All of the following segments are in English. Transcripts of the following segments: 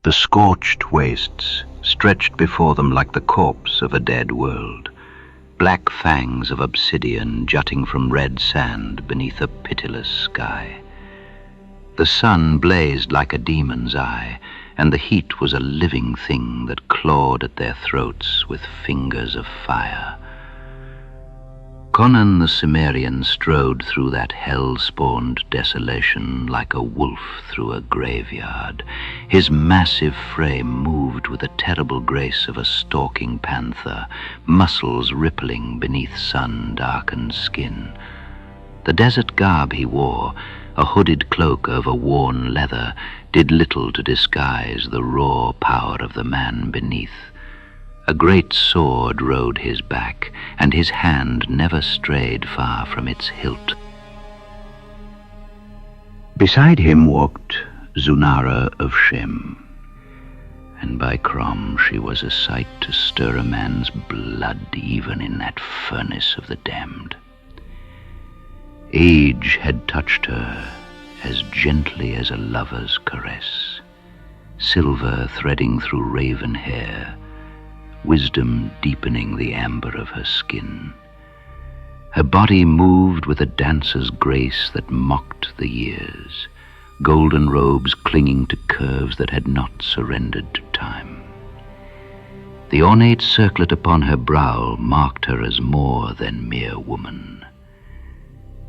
The scorched wastes stretched before them like the corpse of a dead world, black fangs of obsidian jutting from red sand beneath a pitiless sky. The sun blazed like a demon's eye, and the heat was a living thing that clawed at their throats with fingers of fire. Conan the Cimmerian strode through that hell-spawned desolation like a wolf through a graveyard. His massive frame moved with the terrible grace of a stalking panther, muscles rippling beneath sun-darkened skin. The desert garb he wore, a hooded cloak over worn leather, did little to disguise the raw power of the man beneath. A great sword rode his back, and his hand never strayed far from its hilt. Beside him walked Zunara of Shem, and by Crom she was a sight to stir a man's blood even in that furnace of the damned. Age had touched her as gently as a lover's caress, silver threading through raven hair, wisdom deepening the amber of her skin. Her body moved with a dancer's grace that mocked the years, golden robes clinging to curves that had not surrendered to time. The ornate circlet upon her brow marked her as more than mere woman.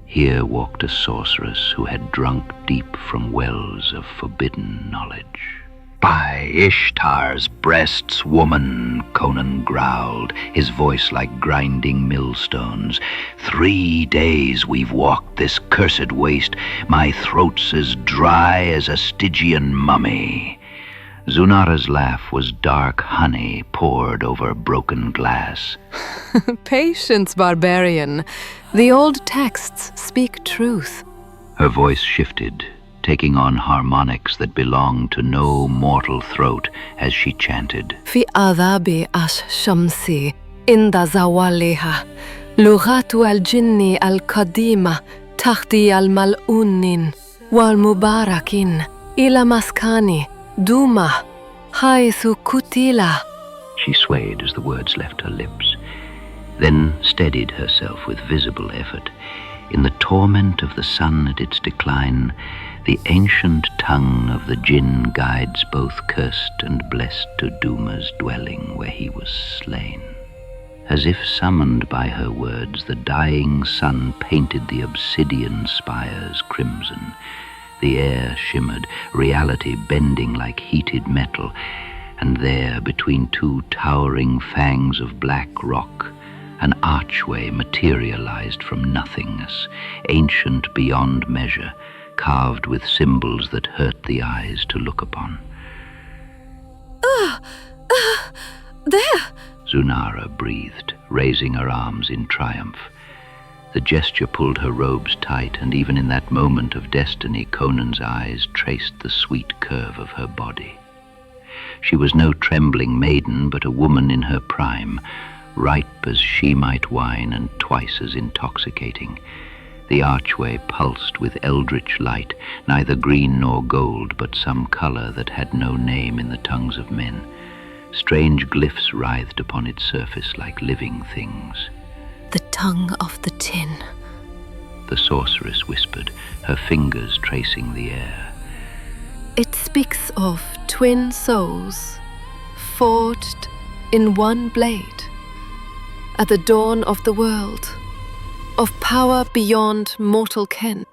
Here walked a sorceress who had drunk deep from wells of forbidden knowledge. "By Ishtar's breasts, woman," Conan growled, his voice like grinding millstones. 3 days we've walked this cursed waste. My throat's as dry as a Stygian mummy. Zunara's laugh was dark honey poured over broken glass. Patience, barbarian. The old texts speak truth. Her voice shifted, taking on harmonics that belonged to no mortal throat as she chanted. Fi adhabi ash-shamsi inda zawaliha lughatu al-jinni al-qadima tahti al-mal'unin wal-mubarakin ila maskani Dumah haythu kutila. She swayed as the words left her lips, then steadied herself with visible effort. In the torment of the sun at its decline, the ancient tongue of the djinn guides both cursed and blessed to Dumah's dwelling where he was slain. As if summoned by her words, the dying sun painted the obsidian spires crimson. The air shimmered, reality bending like heated metal, and there, between two towering fangs of black rock, an archway materialized from nothingness, ancient beyond measure, carved with symbols that hurt the eyes to look upon. There! Zunara breathed, raising her arms in triumph. The gesture pulled her robes tight, and even in that moment of destiny, Conan's eyes traced the sweet curve of her body. She was no trembling maiden, but a woman in her prime, ripe as she-might wine and twice as intoxicating. The archway pulsed with eldritch light, neither green nor gold, but some color that had no name in the tongues of men. Strange glyphs writhed upon its surface like living things. The tongue of the tin, the sorceress whispered, her fingers tracing the air. It speaks of twin souls, forged in one blade, at the dawn of the world, of power beyond mortal ken.